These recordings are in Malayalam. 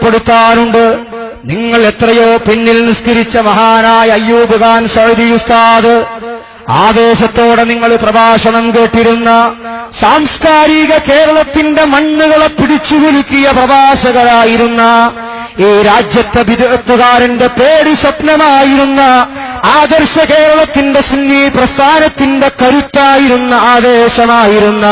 ഓർമ്മപ്പെടുത്താനുണ്ട്. നിങ്ങൾ എത്രയോ പിന്നിൽ നിസ്കരിച്ച മഹാനായ അയ്യൂബ് ഖാൻ സഅദി ഉസ്താദ്, ആവേശത്തോടെ നിങ്ങൾ പ്രഭാഷണം കേട്ടിരുന്ന, സാംസ്കാരിക കേരളത്തിന്റെ മണ്ണുകളെ പിടിച്ചുകുലുക്കിയ പ്രഭാഷകരായിരുന്ന, ഈ രാജ്യത്തെ ബിദ്അത്തുകാരന്റെ പേടി സ്വപ്നമായിരുന്ന, ആദർശ കേരളത്തിന്റെ സുന്നി പ്രസ്ഥാനത്തിന്റെ കരുത്തായിരുന്ന, ആവേശമായിരുന്ന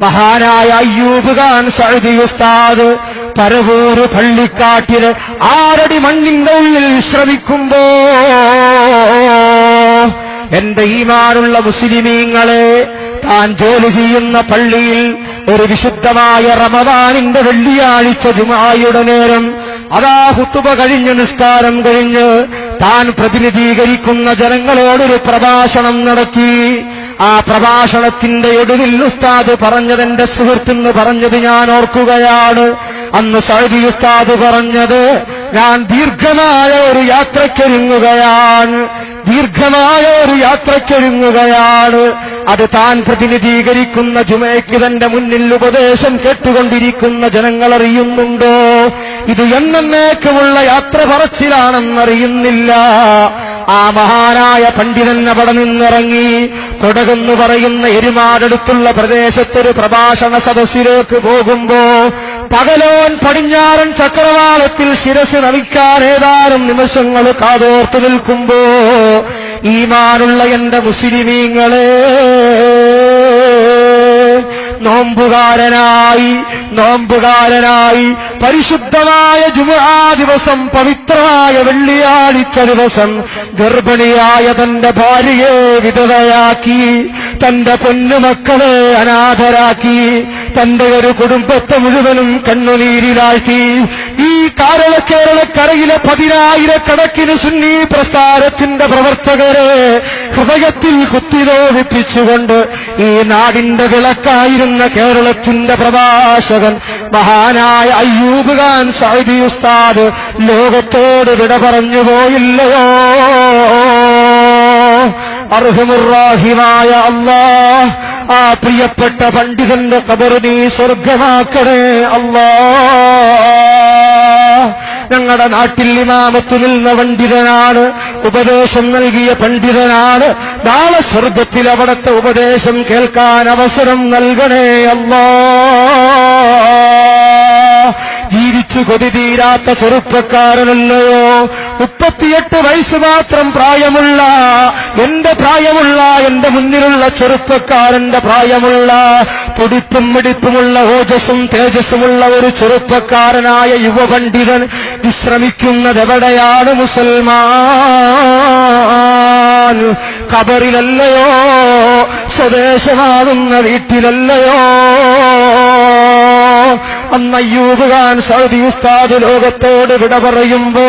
മഹാനായ അയ്യൂബ് ഖാൻ സഅദി ഉസ്താദ് പരവൂര് പള്ളിക്കാട്ടില് 6 അടി മണ്ണിന്റെ ഉള്ളിൽ വിശ്രമിക്കുമ്പോ, എന്റെ ഈമാനുള്ള മുസ്ലിമീങ്ങളെ, താൻ ജോലി ചെയ്യുന്ന പള്ളിയിൽ ഒരു വിശുദ്ധമായ റമദാനിന്റെ വെള്ളിയാഴ്ച ജുമുഅയുടെ നേരം അതാ ഖുതുബ കഴിഞ്ഞ് നിസ്കാരം കഴിഞ്ഞ് താൻ പ്രതിനിധീകരിക്കുന്ന ജനങ്ങളോടൊരു പ്രഭാഷണം നടത്തി. ആ പ്രഭാഷണത്തിന്റെ ഒടുവിൽ ഉസ്താദ് പറഞ്ഞതെന്റെ സുഹൃത്തെന്ന് പറഞ്ഞത് ഞാൻ ഓർക്കുകയാണ്. അന്ന് സഅദി ഉസ്താദ് പറഞ്ഞത്, ഞാൻ ദീർഘമായ ഒരു യാത്രയ്ക്കൊരുങ്ങുകയാണ്. അത് താൻ പ്രതിനിധീകരിക്കുന്ന ജുമയ്ക്ക് തന്റെ മുന്നിൽ ഉപദേശം കേട്ടുകൊണ്ടിരിക്കുന്ന ജനങ്ങൾ അറിയുന്നുണ്ടോ? ഇത് എന്നേക്കുമുള്ള യാത്ര പറച്ചിലാണെന്നറിയുന്നില്ല. ആ മഹാനായ പണ്ഡിതൻ അവിടെ നിന്നിറങ്ങി കൊടകെന്ന് പറയുന്ന എരുമാടടുത്തുള്ള പ്രദേശത്തൊരു പ്രഭാഷണ സദസ്സിലേക്ക് പോകുമ്പോ, പകലോൻ പടിഞ്ഞാറൻ ചക്രവാളത്തിൽ ശിരസ് നമിക്കാൻ ഏതാനും നിമിഷങ്ങൾ കാതോർത്തു നിൽക്കുമ്പോ, ഈമാനുള്ള എന്റെ മുസ്ലിമീങ്ങളെ, നോമ്പുകാരനായി പരിശുദ്ധമായ ജുമുഅ ദിവസം, പവിത്രമായ വെള്ളിയാഴ്ച ദിവസം ഗർഭിണിയായ തന്റെ ഭാര്യയെ വിധവയാക്കി, തന്റെ പൊന്നുമക്കളെ അനാഥരാക്കി, തന്റെ ഒരു കുടുംബത്തെ മുഴുവനും കണ്ണുനീരിലാക്കി, ഈ കേരളക്കരയിലെ 10,000 സുന്നി പ്രസ്ഥാനത്തിന്റെ പ്രവർത്തകരെ ഹൃദയത്തിൽ കുത്തിനോവിപ്പിച്ചുകൊണ്ട് ഈ നാടിന്റെ വിളക്കായിരുന്ന കേരളത്തിന്റെ പ്രഭാഷകൻ മഹാനായ അയ്യൂബ് ഖാൻ സഅദി ഉസ്താദ് ലോകത്തോട് വിട പറഞ്ഞു പോയില്ലയോ? അർഹമുർറാഹിമായ അല്ലാഹ്, ആ പ്രിയപ്പെട്ട പണ്ഡിതന്റെ ഖബർ നീ സ്വർഗമാക്കണേ അല്ലാഹ്. ഞങ്ങളുടെ നാട്ടിൽ ഇമാമത്തു നിന്ന പണ്ഡിതനാണ്, ഉപദേശം നൽകിയ പണ്ഡിതനാണ്. നാളെ സ്വർഗത്തിൽ അവിടത്തെ ഉപദേശം കേൾക്കാൻ അവസരം നൽകണേ അല്ലാഹ്. ജീവിച്ചു കൊതി തീരാത്ത ചെറുപ്പക്കാരനല്ലയോ? 38 വയസ്സ് മാത്രം പ്രായമുള്ള, എന്റെ മുന്നിലുള്ള ചെറുപ്പക്കാരന്റെ പ്രായമുള്ള, തുടിപ്പും മിടിപ്പുമുള്ള, ഓജസ്സും തേജസ്സുമുള്ള ഒരു ചെറുപ്പക്കാരനായ യുവപണ്ഡിതൻ വിശ്രമിക്കുന്നതെവിടെയാണ് മുസൽമാൻ? ഖബറിലല്ലയോ? സ്വദേശമാകുന്ന വീട്ടിലല്ലയോ? അന്ന് അയ്യൂബ് ഖാൻ സഅദി ഉസ്താദ് ലോകത്തോട് വിട പറയുമ്പോ,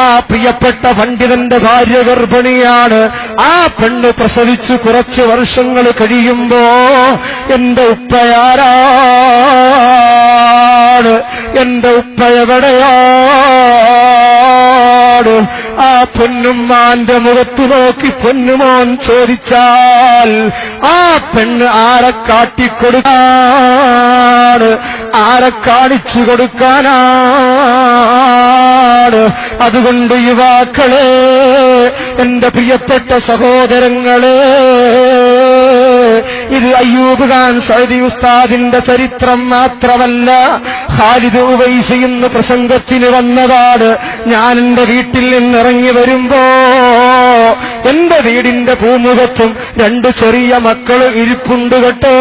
ആ പ്രിയപ്പെട്ട പണ്ഡിതന്റെ ഭാര്യ ഗർഭിണിയാണ്. ആ പെണ്ണ് പ്രസവിച്ചു കുറച്ച് വർഷങ്ങൾ കഴിയുമ്പോ, എന്റെ ഉപ്പയാരാണ്? എന്റെ ഉപ്പ എവിടെയാണ്? ആ പൊന്നുമ്മാന്റെ മുഖത്തു നോക്കി പൊന്നുമോൻ ചോദിച്ചാൽ, ആ പെണ്ണ് ആരെ കാട്ടിക്കൊടുക്കാനാണ്? ആരെ കാണിച്ചു കൊടുക്കാനാണ്? അതുകൊണ്ട് യുവാക്കളെ, എന്റെ പ്രിയപ്പെട്ട സഹോദരങ്ങളെ, ഇത് അയ്യൂബ് ഖാൻ സഅദി ഉസ്താദിന്റെ ചരിത്രം മാത്രമല്ല, ഖാലിദ് ഉവൈസി എന്ന് പ്രസംഗത്തിന് വന്നതാണ്. ഞാൻ എന്റെ വീട്ടിൽ നിന്നിറങ്ങി വരുമ്പോ, എന്റെ വീടിന്റെ പൂമുഖത്തും 2 ചെറിയ മക്കൾ ഇരിപ്പുണ്ട് കേട്ടോ.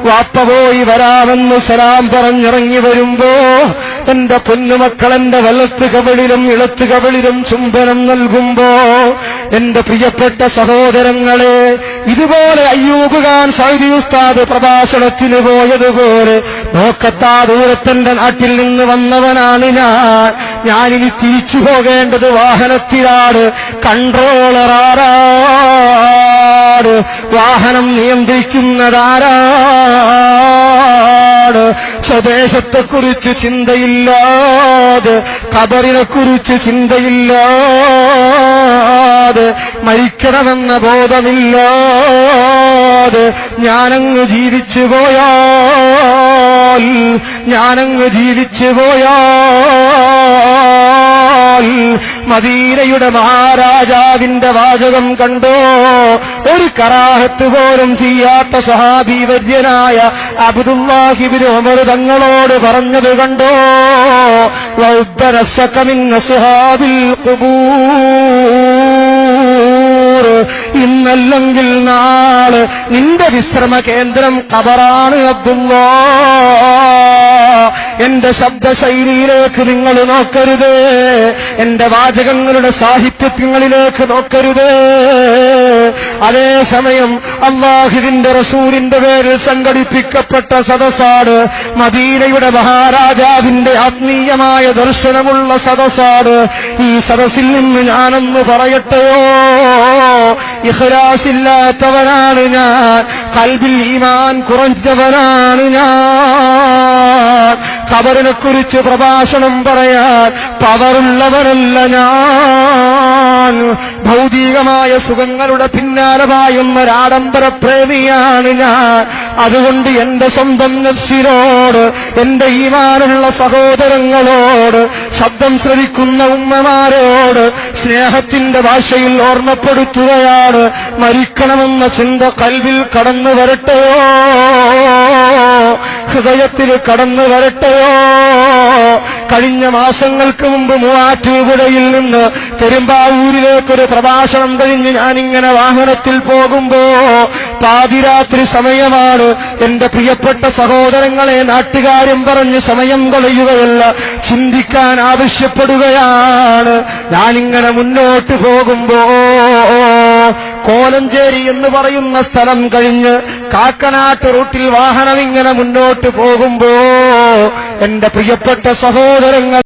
വാപ്പ പോയി വരാമെന്ന് സലാം പറഞ്ഞിറങ്ങി വരുമ്പോ, എന്റെ പൊന്നുമക്കൾ എന്റെ വലത്ത് കവിളിലും ഇടത്ത് കവിളിലും ചുംബനം നൽകുമ്പോ, എന്റെ പ്രിയപ്പെട്ട സഹോദരങ്ങളെ, ഇതുപോലെ അയ്യൂബ് ഖാൻ സഅദി ഉസ്താദ് പ്രഭാഷണത്തിന് പോയതുപോലെ നോക്കത്താ ദൂരത്തെന്റെ നാട്ടിൽ നിന്ന് വന്നവനാണ് ഞാനിനി തിരിച്ചു പോകേണ്ടത് വാഹനത്തിലാണ്. കൺട്രോളർ ആരാ? നിയമങ്ങളാണ്. വാഹനം നിയന്ത്രിക്കുന്നതാരാണ്? സ്വദേശത്തെക്കുറിച്ച് ചിന്തയില്ലാതെ, ഖബറിനെക്കുറിച്ച് ചിന്തയില്ലാതെ, മരിക്കണമെന്ന ബോധമില്ലാതെ ഞാനങ്ങ് ജീവിച്ചു പോയാൽ, മദീനയുടെ മഹാരാജാവിന്റെ വാചകം കണ്ടോ? ഒരു കറാഹത്ത് പോലും ചെയ്യാത്ത സഹാബി വര്യനായ അബ്ദുല്ലാഹി ഇബ്നു ഉമർ തങ്ങളോട് പറഞ്ഞത് കണ്ടോ? വഉദ്ദ നഫ്സക മിൻ അസ്ഹാബിൽ ഖുബൂർ, ഇന്നല്ലെങ്കിൽ നാളെ നിന്റെ വിശ്രമ കേന്ദ്രം ഖബറാണ് അബ്ദുല്ലാ. എന്റെ ശബ്ദശൈലിയിലേക്ക് നിങ്ങൾ നോക്കരുത്, എന്റെ വാചകങ്ങളുടെ സാഹിത്യങ്ങളിലേക്ക് നോക്കരുത്. അതേസമയം അല്ലാഹുവിന്റെ റസൂലിന്റെ പേരിൽ സംഘടിപ്പിക്കപ്പെട്ട സദസ്സാണ്, മദീനയുടെ മഹാരാജാവിന്റെ ആത്മീയമായ ദർശനമുള്ള സദസ്സാണ്. ഈ സദസ്സിൽ നിന്ന് ഞാനൊന്ന് പറയട്ടെയോ, ഇഖ്ലാസില്ലാത്തവനാണ് ഞാൻ, ഖൽബിൽ ഈമാൻ കുറഞ്ഞവനാണ് ഞാൻ, ഖബറിനെ കുറിച്ച് പ്രഭാഷണം പറയാൻ പവറുള്ളവരല്ല ഞാൻ, ഭൗതികമായ സുഖങ്ങളുടെ പിന്നാലെ പായുന്ന ഒരാഡംബര പ്രേമിയാണ് ഞാൻ. അതുകൊണ്ട് എന്റെ സ്വന്തം നഫ്സിനോട്, എന്റെ ഈമാനുള്ള സഹോദരങ്ങളോട്, ശബ്ദം ശ്രവിക്കുന്ന ഉമ്മമാരോട് സ്നേഹത്തിന്റെ ഭാഷയിൽ ഓർമ്മപ്പെടുത്തുകയാണ്, മരിക്കണമെന്ന ചിന്ത കൽവിൽ കടന്നു വരട്ടെയോ, ഹൃദയത്തിൽ കടന്നു വരട്ടെയോ. കഴിഞ്ഞ മാസങ്ങൾക്ക് മുമ്പ് മൂവാറ്റുപുഴയിൽ നിന്ന് പെരുമ്പാവൂരിലേക്കൊരു പ്രഭാഷണം കഴിഞ്ഞ് ഞാനിങ്ങനെ വാഹനത്തിൽ പോകുമ്പോ പാതിരാത്രി സമയമാണ്. എന്റെ പ്രിയപ്പെട്ട സഹോദരങ്ങളെ, നാട്ടുകാരും പറഞ്ഞ് സമയം കളയുകയല്ല, ചിന്തിക്കാൻ ആവശ്യപ്പെടുകയാണ്. ഞാനിങ്ങനെ മുന്നോട്ട് പോകുമ്പോ കോലഞ്ചേരി എന്ന് പറയുന്ന സ്ഥലം കഴിഞ്ഞ് കാക്കനാട്ട് റൂട്ടിൽ വാഹനം ഇങ്ങനെ മുന്നോട്ട് പോകുമ്പോ എന്റെ പ്രിയപ്പെട്ട സഹോദരങ്ങൾ